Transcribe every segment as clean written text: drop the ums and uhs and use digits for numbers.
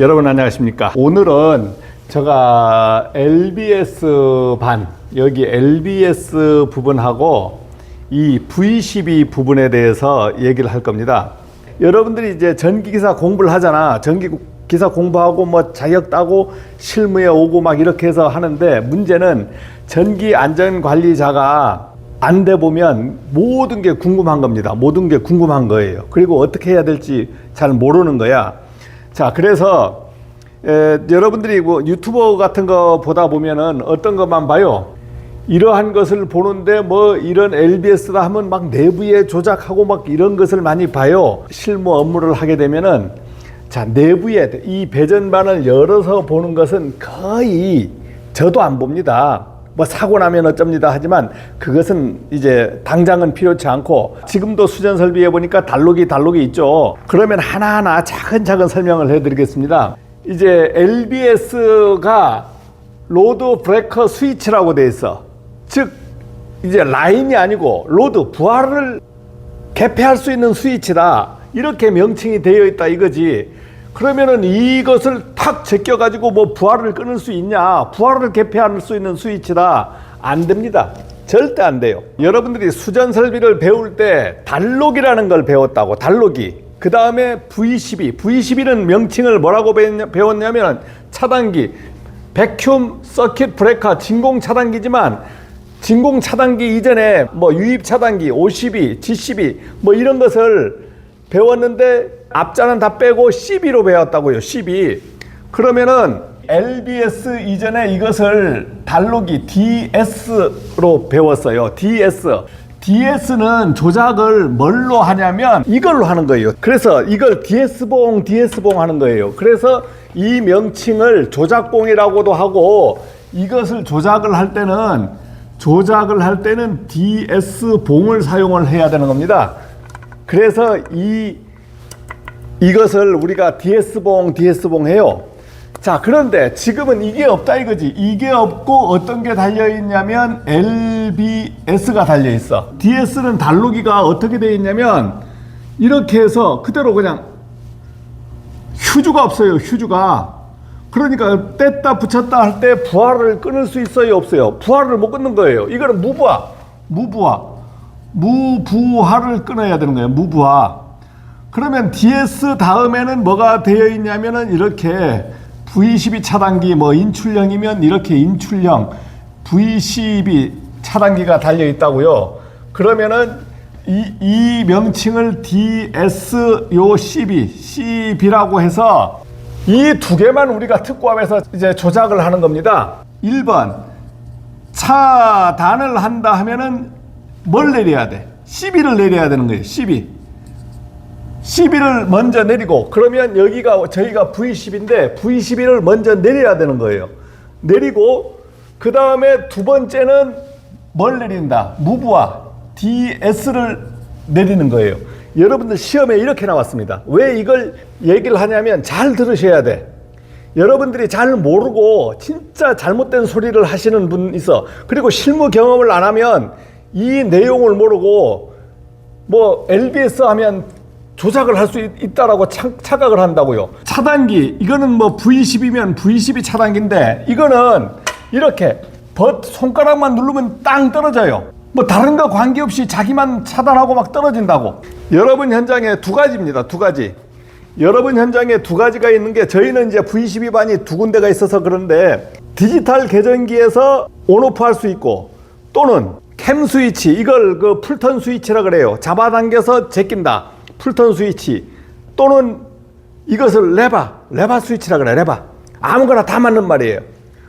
여러분 안녕하십니까. 오늘은 제가 LBS 반, 여기 LBS 부분하고 이 V12 부분에 대해서 얘기를 할 겁니다. 여러분들이 이제 전기기사 공부를 하잖아. 전기기사 공부하고 뭐 자격 따고 실무에 오고 막 이렇게 해서 하는데, 문제는 전기안전관리자가 안 돼 보면 모든 게 궁금한 겁니다. 모든 게 궁금한 거예요. 그리고 어떻게 해야 될지 잘 모르는 거야. 자, 그래서 여러분들이 뭐 유튜버 같은 거 보다 보면은 어떤 것만 봐요. 이러한 것을 보는데 뭐 이런 LBS다 하면 막 내부에 조작하고 막 이런 것을 많이 봐요. 실무 업무를 하게 되면은, 자, 내부에 이 배전반을 열어서 보는 것은 거의 저도 안 봅니다. 뭐 사고 나면 어쩝니다 하지만 그것은 이제 당장은 필요치 않고, 지금도 수전 설비에 보니까 단록이 있죠. 그러면 하나하나 차근차근 설명을 해드리겠습니다. 이제 LBS가 로드 브레이커 스위치라고 돼 있어. 즉 이제 라인이 아니고 로드 부하를 개폐할 수 있는 스위치다, 이렇게 명칭이 되어 있다 이거지. 그러면은 이것을 탁 제껴 가지고 뭐 부하를 끊을 수 있냐, 부하를 개폐할 수 있는 스위치다, 안 됩니다. 절대 안 돼요. 여러분들이 수전 설비를 배울 때 단록이라는 걸 배웠다고. 단록이. 그 다음에 V12는 명칭을 뭐라고 배웠냐면 차단기, 백큐um 서킷 브레이커, 진공 차단기지만 진공 차단기 이전에 뭐 유입 차단기, OCB, GCB 뭐 이런 것을 배웠는데 앞자는 다 빼고 CB로 배웠다고요. CB. 그러면은 LBS 이전에 이것을 단록이 DS로 배웠어요. DS는 조작을 뭘로 하냐면 이걸로 하는 거예요. 그래서 이걸 DS봉 하는 거예요. 그래서 이 명칭을 조작봉이라고도 하고, 이것을 조작을 할 때는 DS봉을 사용을 해야 되는 겁니다. 그래서 이것을 우리가 DS봉 해요. 자, 그런데 지금은 이게 없다 이거지. 이게 없고 어떤 게 달려있냐면 LBS가 달려있어. DS는 단록이가 어떻게 되어 있냐면 이렇게 해서 그대로 그냥 휴주가 없어요. 휴주가. 그러니까 뗐다 붙였다 할 때 부하를 끊을 수 있어요, 없어요? 부하를 못 끊는 거예요. 이거는 무부하를 끊어야 되는 거예요. 무부하. 그러면 DS 다음에는 뭐가 되어 있냐면은 이렇게 V12 차단기, 뭐 인출형이면 이렇게 인출형 V12 차단기가 달려 있다고요. 그러면은 이 명칭을 DS 요 CB라고 해서 이 두 개만 우리가 특구함에서 이제 조작을 하는 겁니다. 1번 차단을 한다 하면은 뭘 내려야 돼? CB를 내려야 되는 거예요. CB를 먼저 내리고, 그러면 여기가 저희가 V12인데 V12를 먼저 내려야 되는 거예요. 내리고 그 다음에 두 번째는 뭘 내린다? 무부하 DS를 내리는 거예요. 여러분들 시험에 이렇게 나왔습니다. 왜 이걸 얘기를 하냐면 잘 들으셔야 돼. 여러분들이 잘 모르고 진짜 잘못된 소리를 하시는 분 있어. 그리고 실무 경험을 안 하면 이 내용을 모르고 뭐 LBS 하면 조작을 할 수 있다라고 착각을 한다고요. 차단기, 이거는 뭐 V12면 V12 차단기인데 이거는 이렇게 손가락만 누르면 땅 떨어져요. 뭐 다른 거 관계없이 자기만 차단하고 막 떨어진다고. 여러분 현장에 두 가지입니다. 두 가지. 여러분 현장에 두 가지가 있는 게, 저희는 이제 V12 반이 두 군데가 있어서 그런데 디지털 계전기에서 온오프 할 수 있고, 또는 캠 스위치, 이걸 그 풀턴 스위치라 그래요. 잡아당겨서 제낀다. 풀턴 스위치, 또는 이것을 레바 스위치라 그래. 레바. 아무거나 다 맞는 말이에요.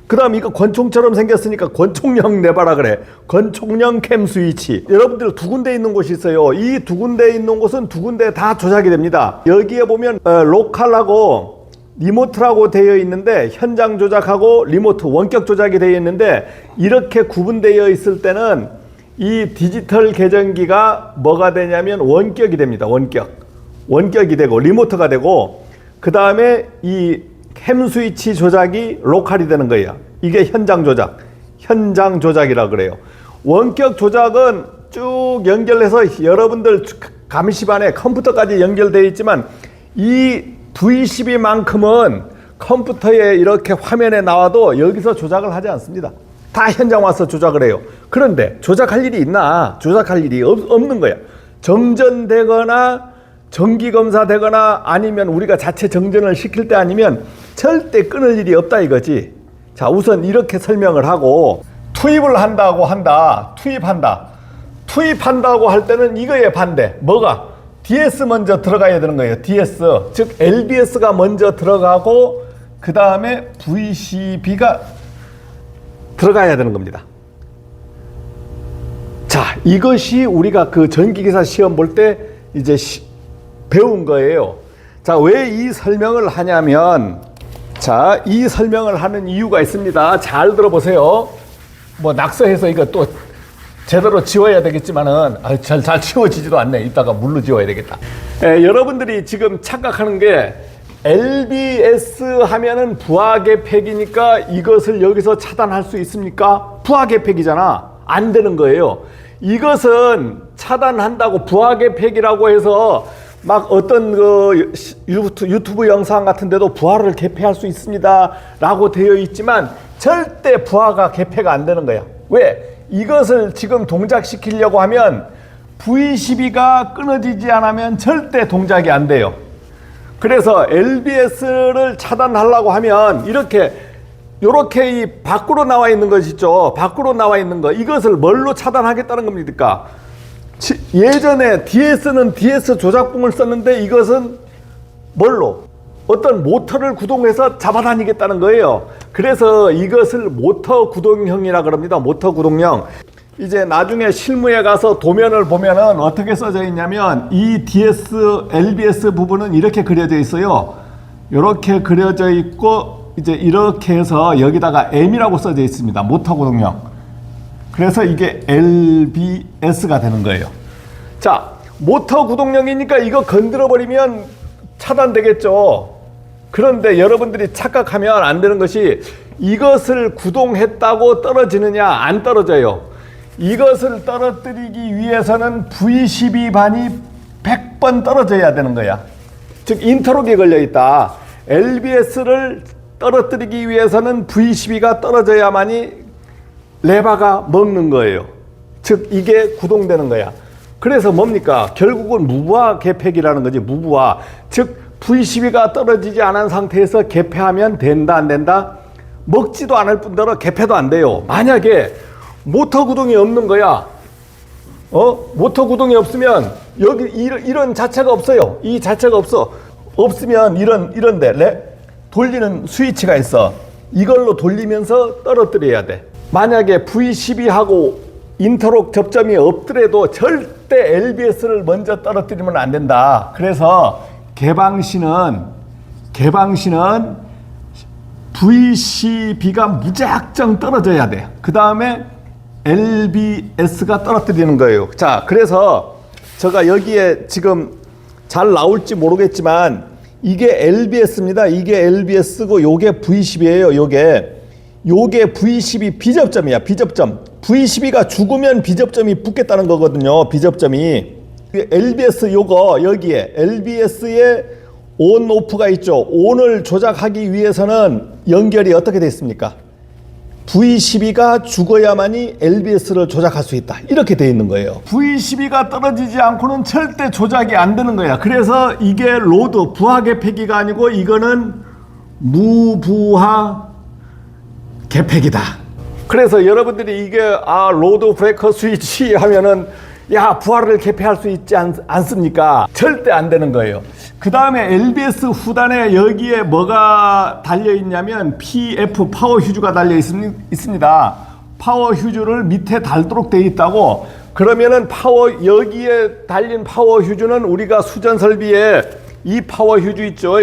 그 다음 이거 권총처럼 생겼으니까 권총형 레바라 그래. 권총형 캠 스위치. 여러분들 두 군데 있는 곳이 있어요. 이 두 군데 있는 곳은 두 군데 다 조작이 됩니다. 여기에 보면 로컬하고 리모트라고 되어 있는데, 현장 조작하고 리모트 원격 조작이 되어 있는데, 이렇게 구분되어 있을 때는 이 디지털 계전기가 뭐가 되냐면 원격이 됩니다. 원격이 되고 리모트가 되고, 그 다음에 이 캠 스위치 조작이 로컬이 되는 거예요. 이게 현장 조작이라 그래요. 원격 조작은 쭉 연결해서 여러분들 감시반에 컴퓨터까지 연결되어 있지만, 이 V12만큼은 컴퓨터에 이렇게 화면에 나와도 여기서 조작을 하지 않습니다. 다 현장 와서 조작을 해요. 그런데 조작할 일이 있나? 조작할 일이 없는 거야. 정전되거나 정기검사 되거나 아니면 우리가 자체 정전을 시킬 때 아니면 절대 끊을 일이 없다 이거지. 자, 우선 이렇게 설명을 하고 투입을 한다고 한다. 투입한다고 할 때는 이거에 반대. 뭐가? DS 먼저 들어가야 되는 거예요. DS. 즉 LBS가 먼저 들어가고 그 다음에 VCB가 들어가야 되는 겁니다. 자, 이것이 우리가 그 전기기사 시험 볼 때 이제 배운 거예요. 자, 왜 이 설명을 하냐면, 자, 이 설명을 하는 이유가 있습니다. 잘 들어보세요. 뭐 낙서해서 이거 또 제대로 지워야 되겠지만은 잘 지워지지도 않네. 이따가 물로 지워야 되겠다. 여러분들이 지금 착각하는 게 LBS 하면은 부하계획이니까 이것을 여기서 차단할 수 있습니까? 부하계획이잖아. 안 되는 거예요. 이것은 차단한다고 부하계획이라고 해서 막 어떤 그 유튜브 영상 같은 데도 부하를 개폐할 수 있습니다 라고 되어 있지만 절대 부하가 개폐가 안 되는 거야. 왜? 이것을 지금 동작시키려고 하면 VCB가 끊어지지 않으면 절대 동작이 안 돼요. 그래서 LBS를 차단하려고 하면 이렇게 이 밖으로 나와 있는 것 있죠. 밖으로 나와 있는 거. 이것을 뭘로 차단하겠다는 겁니까? 예전에 DS는 DS 조작봉을 썼는데 이것은 뭘로? 어떤 모터를 구동해서 잡아다니겠다는 거예요. 그래서 이것을 모터 구동형이라 그럽니다. 모터 구동형. 이제 나중에 실무에 가서 도면을 보면은 어떻게 써져 있냐면 이 DS, LBS 부분은 이렇게 그려져 있어요. 이렇게 그려져 있고 이제 이렇게 해서 여기다가 M이라고 써져 있습니다. 모터 구동형. 그래서 이게 LBS가 되는 거예요. 자, 모터 구동형이니까 이거 건드려 버리면 차단되겠죠. 그런데 여러분들이 착각하면 안 되는 것이 이것을 구동했다고 떨어지느냐? 안 떨어져요. 이것을 떨어뜨리기 위해서는 V12반이 100번 떨어져야 되는 거야. 즉 인터록이 걸려 있다. LBS를 떨어뜨리기 위해서는 V12가 떨어져야만이 레바가 먹는 거예요. 즉 이게 구동되는 거야. 그래서 뭡니까? 결국은 무부하 개폐기라는 거지. 무부하. 즉 V12가 떨어지지 않은 상태에서 개폐하면 된다 안 된다? 먹지도 않을 뿐더러 개폐도 안 돼요. 만약에 모터 구동이 없는 거야. 모터 구동이 없으면 여기 이런 자체가 없어요. 이 자체가 없어. 없으면 이런데 돌리는 스위치가 있어. 이걸로 돌리면서 떨어뜨려야 돼. 만약에 V12하고 인터록 접점이 없더라도 절대 LBS를 먼저 떨어뜨리면 안 된다. 그래서 개방시는 VCB가 무작정 떨어져야 돼. 그 다음에 LBS가 떨어뜨리는 거예요. 자, 그래서 제가 여기에 지금 잘 나올지 모르겠지만 이게 LBS입니다. 이게 LBS고 요게 V12예요. 요게 V12 비접점이야. 비접점. V12가 죽으면 비접점이 붙겠다는 거거든요. 비접점이. LBS 요거 여기에 LBS에 온 오프가 있죠. 온을 조작하기 위해서는 연결이 어떻게 되어 있습니까? V12가 죽어야만이 LBS를 조작할 수 있다. 이렇게 되어 있는 거예요. V12가 떨어지지 않고는 절대 조작이 안 되는 거야. 그래서 이게 로드, 부하 개폐기가 아니고 이거는 무부하 개폐기다. 그래서 여러분들이 이게 로드 브레이커 스위치 하면은 야 부하를 개폐할 수 있지 않습니까? 절대 안 되는 거예요. 그 다음에 LBS 후단에 여기에 뭐가 달려있냐면 PF 파워 휴즈가 달려 있습니다. 파워 휴즈를 밑에 달도록 되어 있다고. 그러면은 여기에 달린 파워 휴즈는 우리가 수전 설비에 이 파워 휴즈 있죠.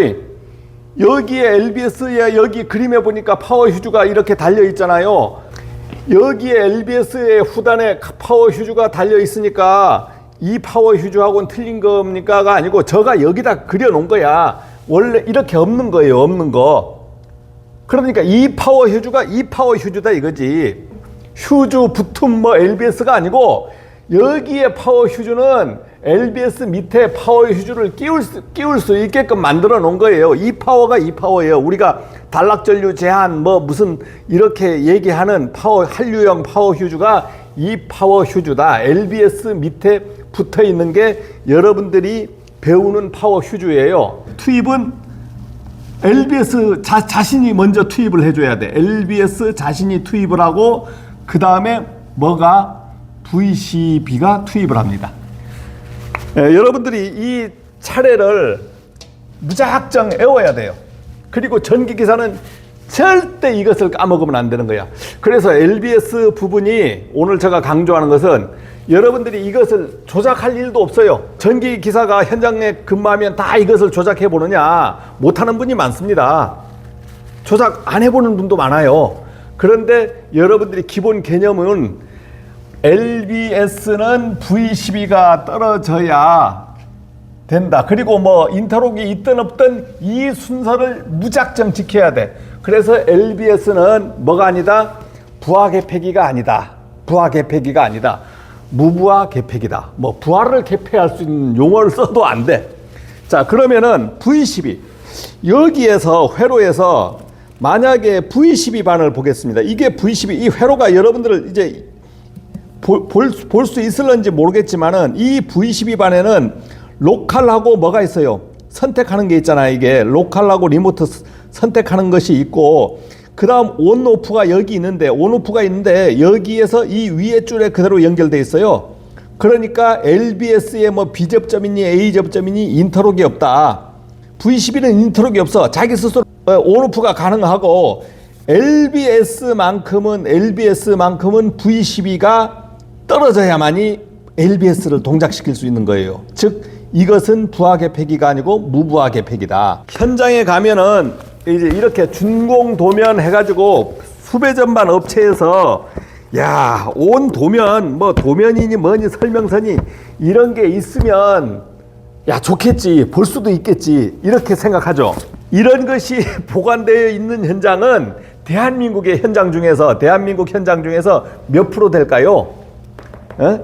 여기에 LBS에 여기 그림에 보니까 파워 휴즈가 이렇게 달려 있잖아요. 여기에 LBS의 후단에 파워 휴즈가 달려 있으니까 이 파워 휴즈하고는 틀린 겁니까가 아니고 저가 여기다 그려 놓은 거야. 원래 이렇게 없는 거예요. 없는 거. 그러니까 이 파워 휴즈가 이 파워 휴즈다 이거지. 휴즈 붙은 LBS가 아니고 여기에 파워 휴즈는 LBS 밑에 파워 휴즈를 끼울 수 있게끔 만들어 놓은 거예요. 이 파워가 이 파워예요. 우리가 단락전류 제한 뭐 무슨 이렇게 얘기하는 파워, 한류형 파워 휴즈가 이 파워 휴즈다. LBS 밑에 붙어 있는 게 여러분들이 배우는 파워 휴즈예요. 투입은 LBS 자신이 먼저 투입을 해줘야 돼. LBS 자신이 투입을 하고 그 다음에 뭐가 VCB가 투입을 합니다. 여러분들이 이 차례를 무작정 외워야 돼요. 그리고 전기기사는 절대 이것을 까먹으면 안 되는 거야. 그래서 LBS 부분이 오늘 제가 강조하는 것은 여러분들이 이것을 조작할 일도 없어요. 전기기사가 현장에 근무하면 다 이것을 조작해 보느냐? 못하는 분이 많습니다. 조작 안 해보는 분도 많아요. 그런데 여러분들이 기본 개념은 LBS는 V12가 떨어져야 된다. 그리고 뭐 인터록이 있든 없든 이 순서를 무작정 지켜야 돼. 그래서 LBS는 뭐가 아니다? 부하 개폐기가 아니다. 부하 개폐기가 아니다. 무부하 개폐기다. 뭐 부하를 개폐할 수 있는 용어를 써도 안 돼. 자, 그러면은 V12 여기에서 회로에서 만약에 V12반을 보겠습니다. 이게 V12 이 회로가 여러분들을 이제 볼 수 있을런지 모르겠지만은 이 V12반에는 로컬하고 뭐가 있어요? 선택하는 게 있잖아요. 이게 로컬하고 리모트 선택하는 것이 있고 그 다음 온오프가 여기 있는데 온오프가 있는데 여기에서 이 위에 줄에 그대로 연결돼 있어요. 그러니까 LBS에 뭐 B접점이니 A접점이니 인터록이 없다. V12는 인터록이 없어. 자기 스스로 온오프가 가능하고 LBS만큼은 V12가 떨어져야만이 LBS를 동작시킬 수 있는 거예요. 즉 이것은 부하 개폐기가 아니고 무부하 개폐기다. 현장에 가면은 이제 이렇게 준공 도면 해가지고 수배 전반 업체에서 야, 온 도면 뭐 도면이니 뭐니 설명서니 이런 게 있으면 야 좋겠지, 볼 수도 있겠지 이렇게 생각하죠. 이런 것이 보관되어 있는 현장은 대한민국 현장 중에서 몇 프로 될까요?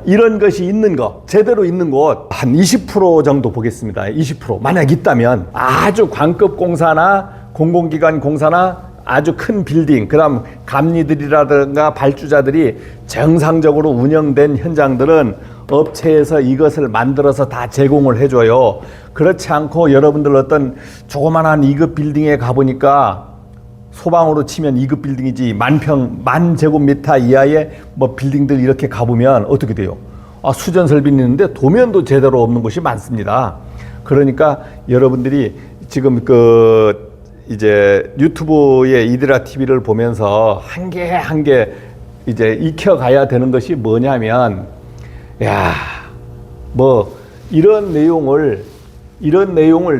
이런 것이 있는 거, 제대로 있는 곳 한 20% 정도 보겠습니다. 20% 만약 있다면 아주 관급 공사나 공공기관 공사나 아주 큰 빌딩, 그다음 감리들이라든가 발주자들이 정상적으로 운영된 현장들은 업체에서 이것을 만들어서 다 제공을 해줘요. 그렇지 않고 여러분들 어떤 조그만한 2급 빌딩에 가보니까 소방으로 치면 2급 빌딩이지 만 제곱미터 이하의 뭐 빌딩들 이렇게 가보면 어떻게 돼요? 아, 수전 설비는 있는데 도면도 제대로 없는 곳이 많습니다. 그러니까 여러분들이 지금 이제 유튜브의 이드라 TV를 보면서 한 개 한 개 이제 익혀가야 되는 것이 뭐냐면, 야, 뭐 이런 내용을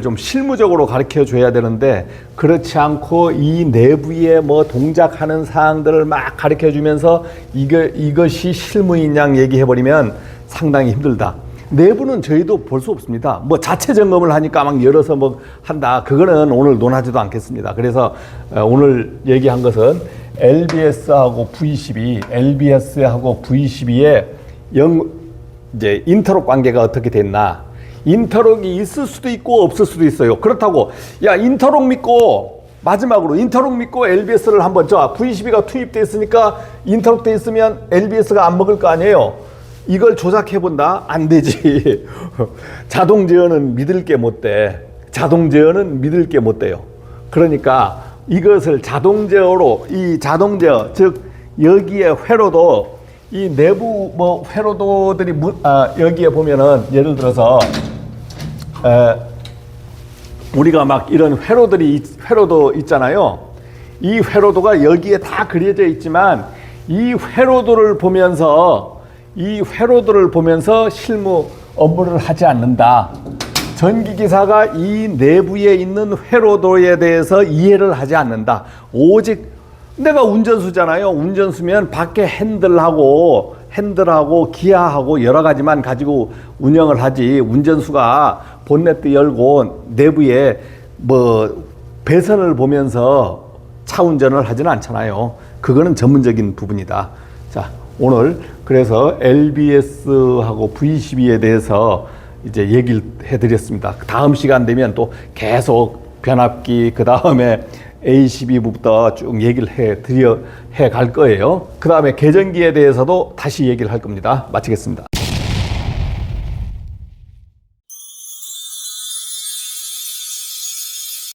좀 실무적으로 가르쳐 줘야 되는데 그렇지 않고 이 내부에 뭐 동작하는 사항들을 막 가르쳐 주면서 이것이 실무인 양 얘기해 버리면 상당히 힘들다. 내부는 저희도 볼 수 없습니다. 뭐 자체 점검을 하니까 막 열어서 뭐 한다. 그거는 오늘 논하지도 않겠습니다. 그래서 오늘 얘기한 것은 LBS하고 V12의 이제 인터록 관계가 어떻게 됐나. 인터록이 있을 수도 있고 없을 수도 있어요. 그렇다고 야 인터록 믿고 마지막으로 인터록 믿고 LBS를 한번 V12가 투입돼 있으니까 인터록 돼 있으면 LBS가 안 먹을 거 아니에요. 이걸 조작해 본다? 안 되지. 자동 제어는 믿을 게 못 돼. 자동 제어는 믿을 게 못 돼요. 그러니까 이것을 자동 제어로 이 자동 제어 즉 여기에 회로도 이 내부 뭐 회로도들이 여기에 보면은 예를 들어서 우리가 막 이런 회로도 있잖아요. 이 회로도가 여기에 다 그려져 있지만 이 회로도를 보면서 실무 업무를 하지 않는다. 전기기사가 이 내부에 있는 회로도에 대해서 이해를 하지 않는다. 오직 내가 운전수잖아요. 운전수면 밖에 핸들하고 기아하고 여러 가지만 가지고 운영을 하지. 운전수가 본네트 열고 내부에 뭐 배선을 보면서 차 운전을 하지는 않잖아요. 그거는 전문적인 부분이다. 자, 오늘 그래서 LBS하고 V12에 대해서 이제 얘기를 해드렸습니다. 다음 시간 되면 또 계속 변압기, 그 다음에 A12부터 쭉 얘기를 해 갈 거예요. 그 다음에 계전기에 대해서도 다시 얘기를 할 겁니다. 마치겠습니다.